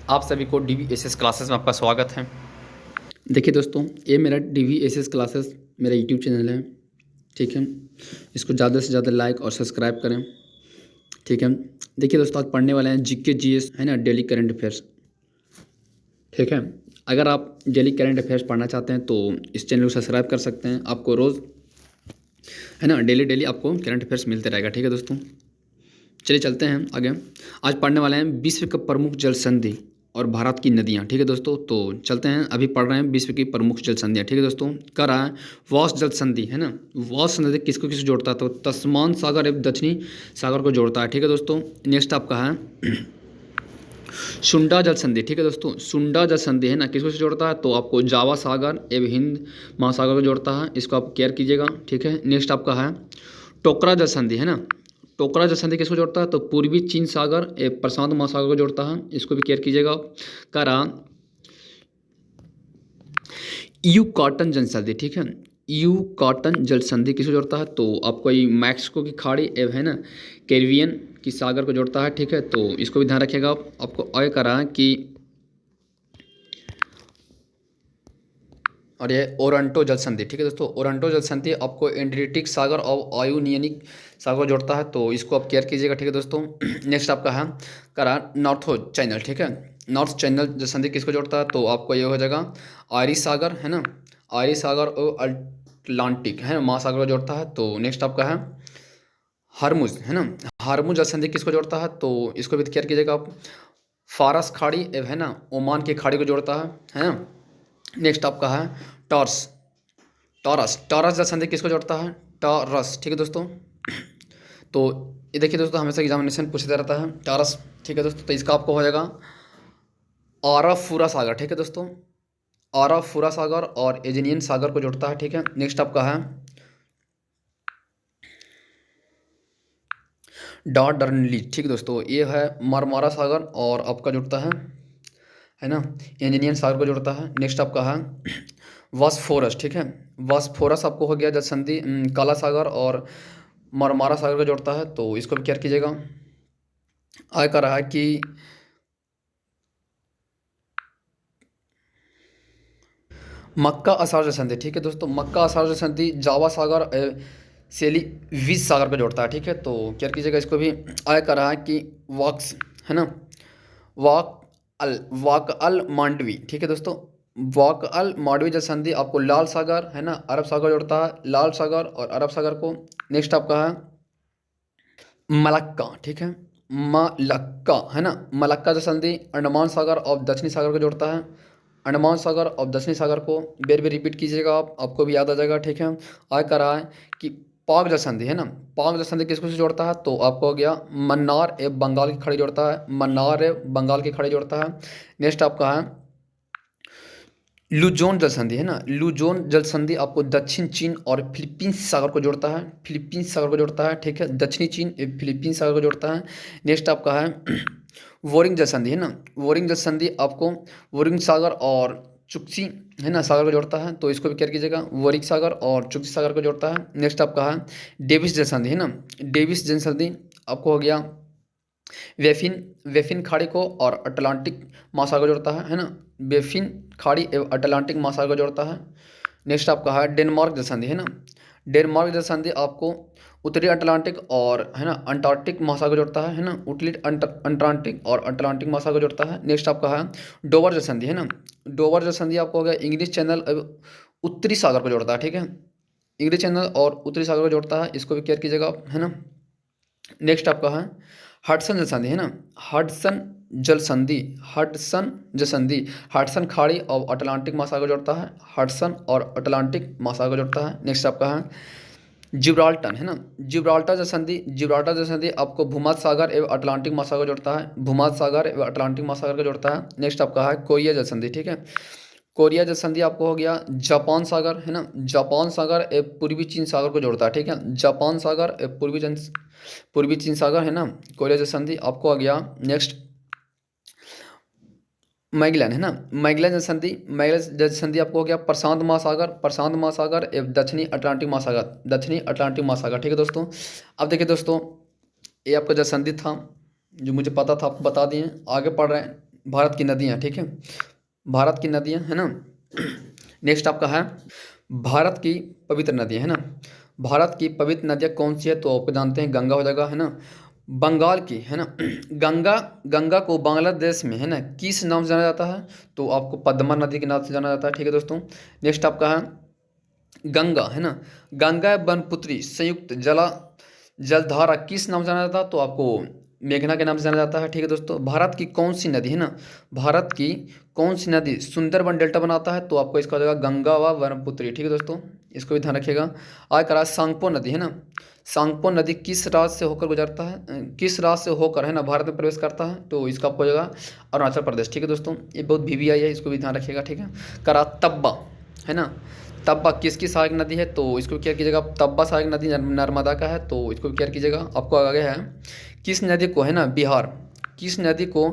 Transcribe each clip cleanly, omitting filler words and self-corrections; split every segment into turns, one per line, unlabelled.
आप सभी को DVSS क्लासेस में आपका स्वागत है।
देखिए दोस्तों, ये मेरा DVSS क्लासेस मेरा यूट्यूब चैनल है। ठीक है, इसको ज़्यादा से ज़्यादा लाइक और सब्सक्राइब करें। ठीक है, देखिए दोस्तों, आज पढ़ने वाले हैं जीके जीएस, है ना, डेली करंट अफेयर्स। ठीक है, अगर आप डेली करंट अफेयर्स पढ़ना चाहते हैं तो इस चैनल को सब्सक्राइब कर सकते हैं। आपको रोज़, है ना, डेली डेली आपको करंट अफेयर्स मिलते रहेगा। ठीक है दोस्तों, चलिए चलते हैं आगे। आज पढ़ने वाले हैं विश्व के प्रमुख जल संधि और भारत की नदियाँ। ठीक है दोस्तों, तो चलते हैं। अभी पढ़ रहे हैं विश्व की प्रमुख जल संधियाँ। ठीक है दोस्तों, कर रहा है वास जल संधि, है ना। वास संधि किसको किसको जोड़ता है? तो तस्मान सागर एवं दक्षिणी सागर को जोड़ता है। ठीक है दोस्तों, नेक्स्ट आपका है सुंडा जल संधि। ठीक है दोस्तों, सुंडा जल संधि, है ना, किसको से जोड़ता है? तो आपको जावा सागर एवं हिंद महासागर को जोड़ता है। इसको आप केयर कीजिएगा। ठीक है, नेक्स्ट आपका है टोकरा जल संधि, है ना। टोकरा जल संधि किसको जोड़ता है? तो पूर्वी चीन सागर प्रशांत महासागर को जोड़ता है। इसको भी केयर कीजिएगा आप। करा यू कॉटन जल संधि। ठीक है, यू कॉटन जल संधि किसको जोड़ता है? तो आपको ये मैक्सिको की खाड़ी है ना, कैरिबियन की सागर को जोड़ता है। ठीक है, तो इसको भी ध्यान रखिएगा आप। आपको अय करा कि और ये ओरंटो जल संधि। ठीक है दोस्तों, ओरंटो जल संधि आपको एड्रियाटिक सागर और आयोनियनिक सागर को जोड़ता है, तो इसको आप केयर कीजिएगा। ठीक है दोस्तों, नेक्स्ट आपका है करा नॉर्थ चैनल। ठीक है, नॉर्थ चैनल जल संधि किसको जोड़ता है? तो आपको ये हो जाएगा आयरिश सागर, है ना, आयरिश सागर और अटलांटिक, है ना, महासागर को जोड़ता है। तो नेक्स्ट आपका है हरमुज, है ना, हरमुज जल संधि किसको जोड़ता है? तो इसको भी केयर कीजिएगा आप। फारस खाड़ी, है ना, ओमान की खाड़ी को जोड़ता है ना। नेक्स्ट आपका है टॉर्स, टॉरस, टॉरस जल संधि किसको जोड़ता है? टॉरस। ठीक है दोस्तों, तो ये देखिए दोस्तों, हमेशा एग्जामिनेशन पूछता रहता है टॉरस। ठीक है दोस्तों, तो इसका आपको हो जाएगा आराफुरा सागर। ठीक है दोस्तों, आराफुरा सागर और एजिनियन सागर को जोड़ता है। ठीक है, नेक्स्ट आपका है डॉर्डनली। ठीक है दोस्तों, ये है मारमारा सागर और आपका जुड़ता है ना, एंजिनियन सागर को जोड़ता है। नेक्स्ट आपका है वास्फोरस। ठीक है, वास्फोरस आपको हो गया जल संधि काला सागर और मारमारा सागर को जोड़ता है, तो इसको भी केयर कीजिएगा। आय का रहा है कि मक्का असार जल संधि। ठीक है दोस्तों, मक्का असार जल संधि जावा सागर सेली विज सागर को जोड़ता है। ठीक है, तो केयर कीजिएगा इसको भी। आय का रहा है कि वॉक्स, है ना, वाक अल मांडवी। ठीक है दोस्तों, वाक अल मांडवी जल संधि आपको लाल सागर, है ना, अरब सागर जोड़ता है, लाल सागर और अरब सागर को। नेक्स्ट आपका है मलक्का। ठीक है, मलक्का, है ना, मलक्का जल संधि अंडमान सागर और दक्षिणी सागर को जोड़ता है। अंडमान सागर और दक्षिणी सागर को बेर बेर रिपीट कीजिएगा आप, आपको भी याद आ जाएगा। ठीक है, आय कर रहा है कि पाक जल संधि, है ना, पाक जल संधि किसको से जोड़ता है? तो आपको हो गया मन्नार एवं बंगाल की खाड़ी जोड़ता है, मन्नार एवं बंगाल की खाड़ी जोड़ता है। नेक्स्ट आपका है लुजोन जल संधि, है ना, लुजोन जल संधि आपको दक्षिण चीन और फिलीपींस सागर को जोड़ता है, फिलीपींस सागर को जोड़ता है। ठीक है, दक्षिणी चीन फिलीपींस सागर को जोड़ता है। नेक्स्ट आपका है वोरिंग जल संधि, है ना, वोरिंग जल संधि आपको वोरिंग सागर और चुक्सी, है ना, सागर को जोड़ता है, तो इसको भी केयर कीजिएगा। वोरिंग सागर और चुक्सी सागर को जोड़ता है। नेक्स्ट आपका है डेविस जल संधि, है ना, डेविस जल संधि आपको हो गया वेफिन, वेफिन खाड़ी को और अटलांटिक महासागर जोड़ता है ना, वेफिन खाड़ी एवं अटलांटिक महासागर को जोड़ता है। नेक्स्ट आपका है डेनमार्क जल संधि, है ना, डेनमार्क जल संधि आपको उत्तरी अटलांटिक और, है ना, अंटार्कटिक महासागर जोड़ता है ना, उत्तरी अंटार्कटिक और अटलांटिक महासागर जोड़ता है। नेक्स्ट आपका है डोवर जल संधि, है ना, डोवर जल संधि आपको हो गया इंग्लिश चैनल उत्तरी सागर को जोड़ता है। ठीक है, इंग्लिश चैनल और उत्तरी सागर को जोड़ता है, इसको भी केयर कीजिएगा आप, है ना। नेक्स्ट आपका है हडसन जल संधि, है ना, हडसन जल संधि, हडसन जल संधि हडसन खाड़ी और अटलांटिक महासागर जोड़ता है, हडसन और अटलांटिक महासागर जोड़ता है। नेक्स्ट आपका है जिब्राल्टर, है ना, जिब्राल्टर जल संधि, जिब्राल्टर जल संधि आपको भूमध्य सागर एवं अटलांटिक महासागर जोड़ता है, भूमध्य सागर एवं अटलांटिक महासागर को जोड़ता है। नेक्स्ट आपका है कोरिया जल संधि। ठीक है, कोरिया जल संधि आपको हो गया जापान सागर, है ना, जापान सागर पूर्वी चीन सागर को जोड़ता है। ठीक है, जापान सागर पूर्वी चीन सागर, है ना, कोरिया जल संधि आपको आ गया। नेक्स्ट मैगलन, है ना, मैगलन जल संधि, मैगलन जल संधि आपको हो गया प्रशांत महासागर, प्रशांत महासागर एवं दक्षिणी अटलांटिक महासागर, दक्षिणी अटलांटिक महासागर। ठीक है दोस्तों, अब देखिए दोस्तों, ये आपका जल संधि था जो मुझे पता था, आपको बता दिए। आगे पढ़ रहे हैं भारत की नदियाँ, ठीक है, भारत की नदियाँ, है ना। नेक्स्ट आपका है भारत की पवित्र नदियाँ, है ना। भारत की पवित्र नदियाँ कौन सी है, तो आपको जानते हैं गंगा हो जाएगा, है ना। बंगाल की, है ना, गंगा, गंगा को बांग्लादेश में, है ना, किस नाम से जाना जाता है, तो आपको पद्मा नदी के नाम से जाना जाता है, ठीक है दोस्तों। नेक्स्ट आपका है गंगा, है ना, गंगा ब्रह्मपुत्री संयुक्त जलधारा किस नाम से जाना जाता है, तो आपको मेघना के नाम से जाना जाता है, ठीक है दोस्तों। भारत की कौन सी नदी, है ना, भारत की कौन सी नदी सुंदरबन डेल्टा बनाता है, तो आपको इसका हो जाएगा गंगा व ब्रह्मपुत्री, ठीक है दोस्तों, इसको भी ध्यान रखिएगा। आगे करा सांगपो नदी, है ना, सांगपो नदी किस राज्य से होकर गुजरता है, किस राज्य से होकर, है ना, भारत में प्रवेश करता है, तो इसका आपको हो जाएगा अरुणाचल प्रदेश, ठीक है दोस्तों। ये बहुत VVI है, इसको भी ध्यान रखिएगा, ठीक है। करा तब्बा, है ना, तब्बा किसकी सहायक नदी है, तो इसको क्या कीजिएगा, तब्बा सहायक नदी नर्मदा का है, तो इसको क्या कीजिएगा। आपको आगे है किस नदी को, है ना, बिहार, किस नदी को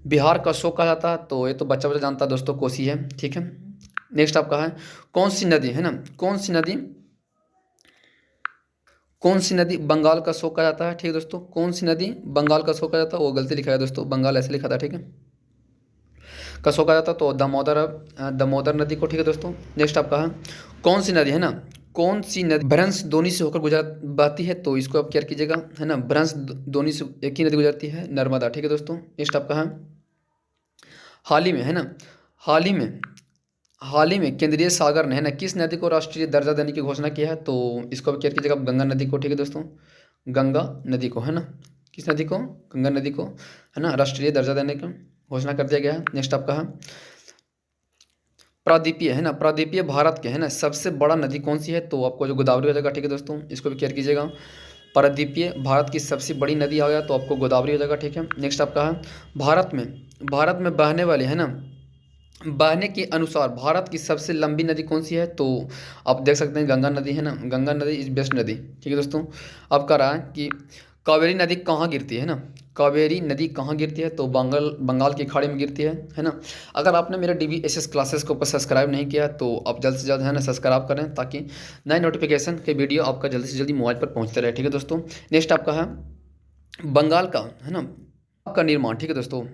बिहार का शोक कहा जाता है, तो ये तो बच्चा बच्चा जानता है दोस्तों, कोसी है, ठीक है। नेक्स्ट आपका है कौन सी नदी, है ना, कौन सी नदी, कौन सी नदी बंगाल का शोक कहा जाता है, ठीक है दोस्तों। कौन सी नदी बंगाल का शोक कहा जाता है, वो गलती लिखा है दोस्तों, बंगाल ऐसे लिखा था, ठीक है, का शोक कहा जाता है, तो दामोदर नदी को, ठीक है दोस्तों। नेक्स्ट आपका है कौन सी नदी, है ना, कौन सी नदी भ्रंश दोनी से होकर गुजर बहती है, तो इसको आप क्या कीजिएगा, है ना, भ्रंश दोनी से एक ही नदी गुजरती है, नर्मदा, ठीक है दोस्तों। नेक्स्ट आपका है हाल ही में, है ना, हाल ही में, हाल ही में केंद्रीय सागर ने, है ना, किस नदी को राष्ट्रीय दर्जा देने की घोषणा किया है, तो इसको आप क्या कीजिएगा, गंगा नदी को, ठीक है दोस्तों, गंगा नदी को, है ना, किस नदी को, गंगा नदी को, है ना, राष्ट्रीय दर्जा देने की घोषणा कर दिया गया है। नेक्स्ट आपका है प्रादीपीय, है ना, प्रादीपीय भारत के, है ना, सबसे बड़ा नदी कौन सी है, तो आपको जो गोदावरी हो जाएगा, ठीक है दोस्तों, इसको भी केयर कीजिएगा। प्रादीपीय भारत की सबसे बड़ी नदी आ गया, तो आपको गोदावरी हो जाएगा, ठीक है। नेक्स्ट आपका है भारत में बहने वाली, है ना, बहने के अनुसार भारत की सबसे लंबी नदी कौन सी है, तो आप देख सकते हैं गंगा नदी, है ना, गंगा नदी इज बेस्ट नदी, ठीक है दोस्तों। अब कह रहा है कि कावेरी नदी कहाँ गिरती है ना, कावेरी नदी कहाँ गिरती है, तो बंगाल की खाड़ी में गिरती है ना। अगर आपने मेरे DBSS क्लासेस को सब्सक्राइब नहीं किया, तो आप जल्द से जल्द, है ना, सब्सक्राइब करें, ताकि नए नोटिफिकेशन के वीडियो आपका जल्दी से जल्दी मोबाइल पर पहुँचते रहे, ठीक है दोस्तों। नेक्स्ट आपका है बंगाल का, है ना, का निर्माण, ठीक है दोस्तों,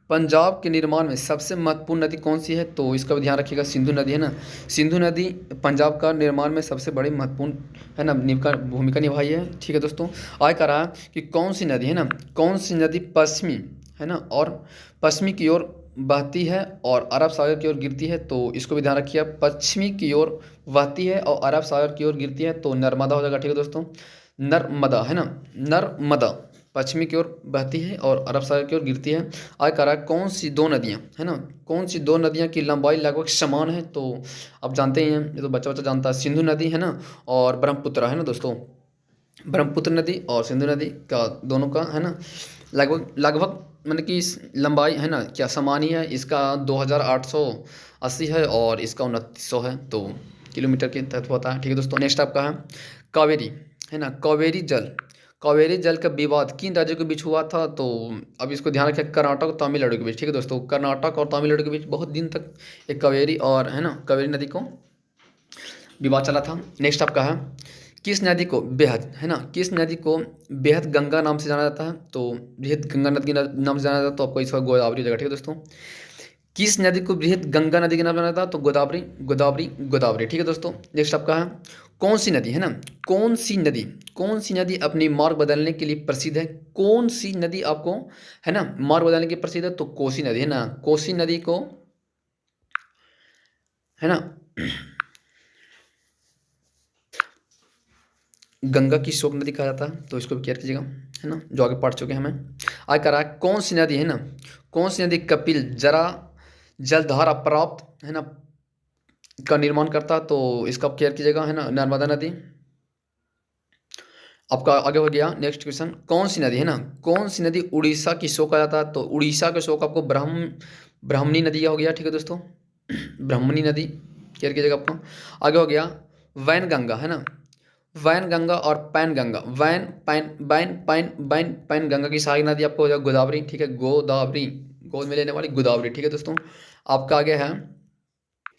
पंजाब के निर्माण में सबसे महत्वपूर्ण नदी कौन सी है, तो इसका भी ध्यान रखिएगा, सिंधु नदी, है ना, सिंधु नदी पंजाब का निर्माण में सबसे बड़ी महत्वपूर्ण, है ना, भूमिका निभाई है, ठीक है दोस्तों। आगे कह रहा है कि कौन सी नदी, है ना, कौन सी नदी पश्चिमी, है ना, और पश्चिमी की ओर बहती है और अरब सागर की ओर गिरती है, तो इसको भी ध्यान रखिए, पश्चिमी की ओर बहती है और अरब सागर की ओर गिरती है, तो नर्मदा हो जाएगा, ठीक है दोस्तों, नर्मदा, है ना, नर्मदा पश्चिमी की ओर बहती है और अरब सागर की ओर गिरती है। आगे कह रहा है कौन सी दो नदियाँ, है ना, कौन सी दो नदियाँ की लंबाई लगभग समान है, तो आप जानते ही हैं, ये तो बच्चा बच्चा जानता है, सिंधु नदी, है ना, और ब्रह्मपुत्र, है ना दोस्तों, ब्रह्मपुत्र नदी और सिंधु नदी का दोनों का, है ना, लगभग लगभग मतलब कि इस लंबाई, है ना, क्या समान ही है, इसका 2880 है और इसका 2900 है, तो किलोमीटर के तहत होता है, ठीक है दोस्तों। नेक्स्ट आपका है कावेरी, है ना, कावेरी जल का विवाद किन राज्यों के बीच हुआ था, तो अब इसको ध्यान रखें, कर्नाटक और तमिलनाडु के बीच, ठीक है दोस्तों, कर्नाटक और तमिलनाडु के बीच बहुत दिन तक एक कावेरी और, है ना, कावेरी नदी को विवाद चला था। नेक्स्ट आपका है किस नदी को बेहद, है ना, किस नदी को बेहद गंगा नाम से जाना जाता है, तो बृहद गंगा नदी के नाम से जाना जाता है, तो आपको इसका गोदावरी हो जाएगा, ठीक है दोस्तों। किस नदी को बृहद गंगा नदी के नाम से जाना जाता है, तो गोदावरी, ठीक है दोस्तों। नेक्स्ट आपका है कौन सी नदी, है ना, कौन सी नदी अपनी मार्ग बदलने के लिए प्रसिद्ध है, कौन सी नदी आपको, है ना, मार्ग बदलने के लिए प्रसिद्ध है, तो कोसी नदी, है ना, कोसी नदी को, है ना, गंगा की शोक नदी कहा जाता है, तो इसको भी केयर कीजिएगा, है ना, जो आगे पढ़ चुके हैं हमें। आगे कह रहा है कौन सी नदी, है ना, कौन सी नदी कपिल जलधारा प्राप्त, है ना, का निर्माण करता है, तो इसका आप केयर कीजिएगा, है ना, नर्मदा नदी। आपका आगे हो गया नेक्स्ट क्वेश्चन, कौन सी नदी, है ना, कौन सी नदी उड़ीसा की शोक कहा जाता है, तो उड़ीसा के शोक आपको ब्राह्मणी नदी हो गया, ठीक है दोस्तों, ब्राह्मणी नदी केयर कीजिएगा आपको। आगे हो गया वैनगंगा, है ना, वैनगंगा और पैनगंगा, पैनगंगा की सहायक नदी आपको हो जाएगा गोदावरी, ठीक है, गोद में लेने वाली गोदावरी, ठीक है दोस्तों। आपका आगे है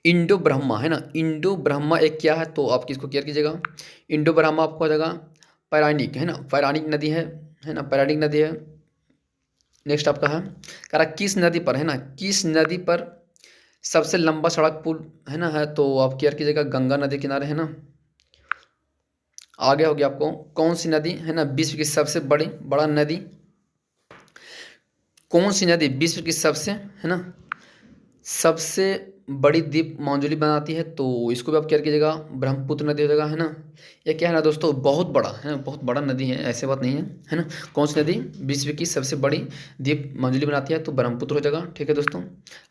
इंडो ब्रह्मा, है ना, इंडो ब्रह्मा एक क्या है, तो आप किसको केयर कीजिएगा, इंडो ब्रह्मा आपको हो जाएगा पैरानिक, है ना, पैरानिक नदी है ना, पैरानिक नदी है, नेक्स्ट आपका है कह रहा किस नदी पर है ना, किस नदी पर सबसे लंबा सड़क पुल है ना है, तो आप केयर कीजिएगा, गंगा नदी किनारे है ना। आगे हो गया आपको कौन सी नदी है ना विश्व की सबसे बड़ा नदी, कौन सी नदी विश्व की सबसे है ना सबसे बड़ी द्वीप मांजुली बनाती है, तो इसको भी आप क्या कीजिएगा, ब्रह्मपुत्र नदी हो जाएगा है ना। ये क्या है ना दोस्तों, बहुत बड़ा है ना, बहुत बड़ा नदी है, ऐसे बात नहीं है ना। कौन सी नदी विश्व की सबसे बड़ी द्वीप मांजुली बनाती है, तो ब्रह्मपुत्र हो जाएगा। ठीक है दोस्तों,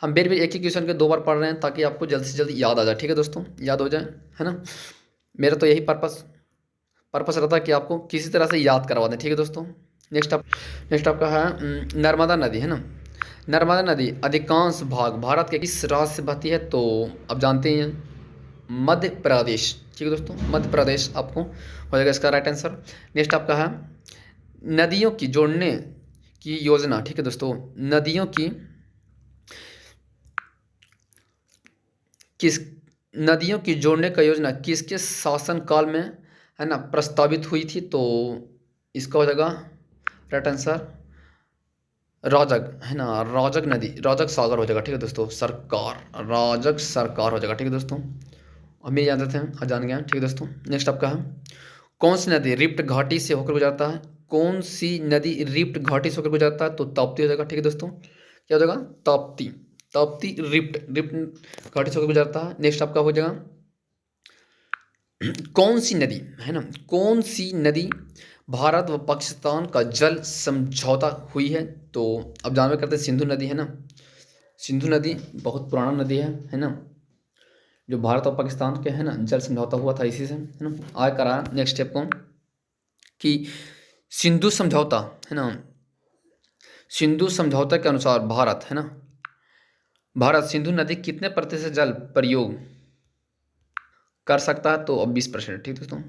हम बेर बेर एक ही क्वेश्चन के 2 बार पढ़ रहे हैं ताकि आपको जल्द से जल्द याद आ जाए। ठीक है दोस्तों, याद हो जाए है ना। मेरा तो यही पर्पस रहता है कि आपको किसी तरह से याद करवा दें। ठीक है दोस्तों, नेक्स्ट आपका है नर्मदा नदी है ना। नर्मदा नदी अधिकांश भाग भारत के किस राज्य से बहती है, तो आप जानते हैं मध्य प्रदेश। ठीक है दोस्तों, मध्य प्रदेश आपको हो जाएगा इसका राइट आंसर। नेक्स्ट आपका है नदियों की जोड़ने की योजना। ठीक है दोस्तों, किस नदियों की जोड़ने का योजना किसके शासनकाल में है ना प्रस्तावित हुई थी, तो इसका हो जाएगा राइट आंसर राजग है ना, राजग नदी, राजग सागर हो जाएगा। ठीक है दोस्तों, सरकार, राजग सरकार हो जाएगा। ठीक है दोस्तों, हम ये जानते थे, आज जान गए हैं। ठीक है दोस्तों, नेक्स्ट आपका है कौन सी नदी रिफ्ट घाटी से होकर गुजरता है, कौन सी नदी रिफ्ट घाटी से होकर गुजरता है, तो ताप्ती हो जाएगा। ठीक है दोस्तों, क्या हो जाएगा, ताप्ती, ताप्ती रिफ्ट रिफ्ट घाटी से होकर गुजरता है। नेक्स्ट आपका हो जाएगा कौन सी नदी है ना, कौन सी नदी भारत व पाकिस्तान का जल समझौता हुई है, तो अब जानवे करते हैं सिंधु नदी है ना। सिंधु नदी बहुत पुराना नदी है ना, जो भारत और पाकिस्तान के है ना जल समझौता हुआ था इसी से है ना। आगे करा नेक्स्ट स्टेप को कि सिंधु समझौता है ना, सिंधु समझौता के अनुसार भारत है ना, भारत सिंधु नदी कितने प्रतिशत जल प्रयोग कर सकता है, तो अब 20%। ठीक दोस्तों,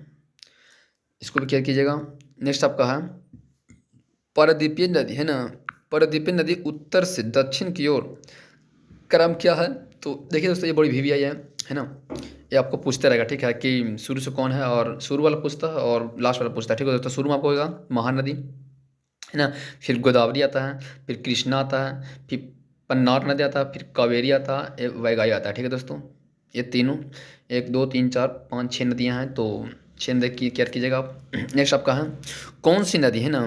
इसको भी क्लियर कीजिएगा। नेक्स्ट आपका है पारदीपीय नदी है ना, पारदीपीय नदी उत्तर से दक्षिण की ओर क्रम क्या है, तो देखिए दोस्तों ये बड़ी वीवीआई है ना। ये आपको पूछते रहेगा, ठीक है, कि शुरू से कौन है, और शुरू वाला पूछता है और लास्ट वाला पूछता है। ठीक है दोस्तों, शुरू में आपको होगा महानदी है ना, फिर गोदावरी आता है, फिर कृष्णा आता है, फिर पन्नार नदी आता है, फिर कावेरी आता है, वैगाई आता है। ठीक है दोस्तों, ये तीनों 1 2 3 4 5 6 नदियाँ हैं, तो 6 नदी की केयर कीजिएगा आप। नेक्स्ट आपका है कौन सी नदी है ना,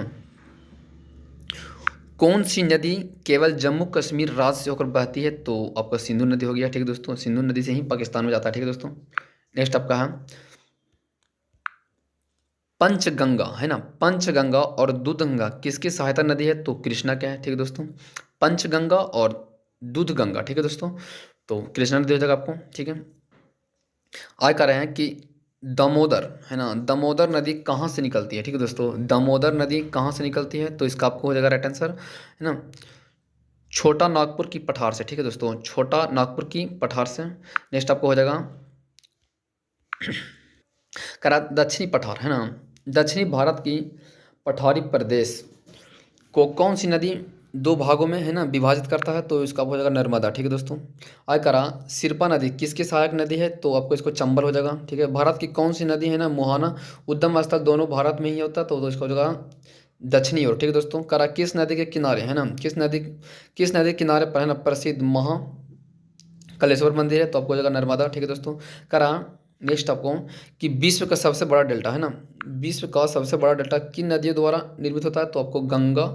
कौन सी नदी केवल जम्मू कश्मीर राज्य से होकर बहती है, तो आपका सिंधु नदी हो गया। ठीक है दोस्तों, सिंधु नदी से ही पाकिस्तान में जाता है। ठीक है दोस्तों, नेक्स्ट आपका है पंचगंगा है ना, पंचगंगा और दूधगंगा किसकी सहायता नदी है, तो कृष्णा क्या है। ठीक है दोस्तों, पंचगंगा और दूधगंगा। ठीक है दोस्तों, तो कृष्णा नदी हो जाएगा आपको। ठीक है, आगे कह रहे हैं कि दामोदर है ना, दामोदर नदी कहाँ से निकलती है। ठीक है दोस्तों, दामोदर नदी कहाँ से निकलती है, तो इसका आपको हो जाएगा राइट आंसर है ना, छोटा नागपुर की पठार से। ठीक है दोस्तों, छोटा नागपुर की पठार से। नेक्स्ट आपको हो जाएगा करा दक्षिणी पठार है ना, दक्षिणी भारत की पठारी प्रदेश को कौन सी नदी 2 भागों में है ना विभाजित करता है, तो इसका हो जाएगा नर्मदा। ठीक है दोस्तों, आगे करा सिरपा नदी किसकी सहायक नदी है, तो आपको इसको चंबल हो जाएगा। ठीक है, भारत की कौन सी नदी है ना मुहाना उद्गम स्थल दोनों भारत में ही होता है, तो इसका हो जाएगा दक्षिणी ओर। ठीक है दोस्तों, करा किस नदी के किनारे है ना, किस नदी के किनारे पर है ना प्रसिद्ध महाकलेश्वर मंदिर है, तो आपको हो जाएगा नर्मदा। ठीक है दोस्तों, करा नेक्स्ट आपको कि विश्व का सबसे बड़ा डेल्टा है ना, विश्व का सबसे बड़ा डेल्टा किन नदियों द्वारा निर्मित होता है, तो आपको गंगा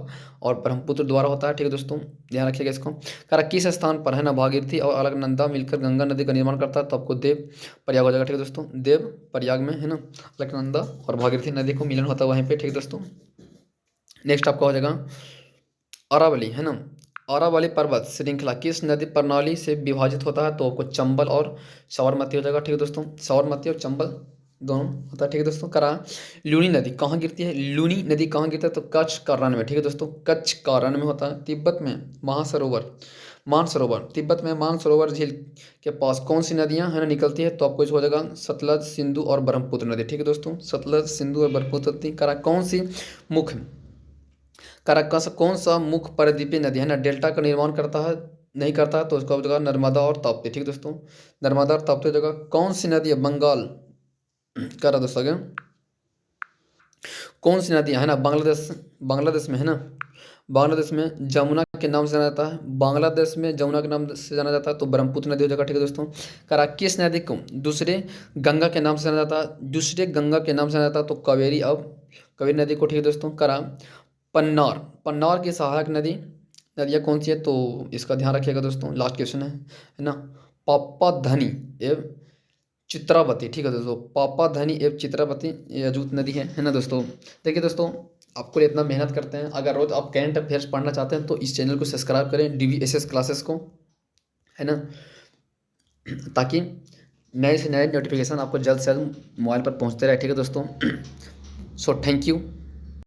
और ब्रह्मपुत्र द्वारा होता है। ठीक है दोस्तों, ध्यान रखिएगा इसको। करा किस स्थान पर है ना भागीरथी और अलकनंदा मिलकर गंगा नदी का निर्माण करता है, तो आपको देव प्रयाग हो जाएगा। ठीक है दोस्तों, देव प्रयाग में है ना अलकनंदा और भागीरथी नदी को मिलन होता है वहीं पे। ठीक है दोस्तों, नेक्स्ट आपका हो जाएगा अरावली है ना, अरावली पर्वत श्रृंखला किस नदी प्रणाली से विभाजित होता है, तो आपको चंबल और साबरमती हो जाएगा। ठीक है दोस्तों, साबरमती और चंबल दोनों होता है। ठीक है दोस्तों, करा लूनी नदी कहाँ गिरती है, लूनी नदी कहाँ गिरता है, तो कच्छ का रण में। ठीक है दोस्तों, कच्छ का रण में होता है। तिब्बत में मानसरोवर तिब्बत में मानसरोवर झील के पास कौन सी नदियां है ना निकलती है, तो आपको इस हो जाएगा सतलज सिंधु और ब्रह्मपुत्र नदी। ठीक है दोस्तों, सतलज सिंधु और ब्रह्मपुत्र नदी। करा कौन सी मुख्य काराकस कौन सा मुख्य प्रायद्वीपीय नदी है ना डेल्टा का निर्माण करता है, नहीं करता है, तो उसका जगह नर्मदा और ताप्ती। ठीक है दोस्तों, नर्मदा और ताप्ती जगह कौन सी नदी है बंगाल कर रहा दोस्तों आगे, कौन सी नदी है ना बांग्लादेश में है ना, बांग्लादेश में जमुना के नाम से जाना जाता है, बांग्लादेश में जमुना के नाम से जाना जाता है तो ब्रह्मपुत्र नदी हो जाएगा, ठीक है दोस्तों। करा किस नदी को दूसरे गंगा के नाम से जाना जाता है, दूसरे गंगा के नाम से जाना जाता है तो कावेरी, अब कावेरी नदी को, ठीक है दोस्तों। करा पन्नार, पन्नार की सहायक नदियाँ कौन सी है, तो इसका ध्यान रखिएगा दोस्तों, लास्ट क्वेश्चन है ना। पापाधनी एवं चित्रावती, ठीक है दोस्तों, पापाधनी एवं चित्रावती ये अजूत नदी है ना दोस्तों। देखिए दोस्तों, आपको लिए इतना मेहनत करते हैं, अगर रोज आप करंट अफेयर्स पढ़ना चाहते हैं तो इस चैनल को सब्सक्राइब करें, DVSS क्लासेस को, है ना, ताकि नए से नए नोटिफिकेशन आपको जल्द से जल्द मोबाइल पर पहुंचते रहे, ठीक है दोस्तों। So thank you.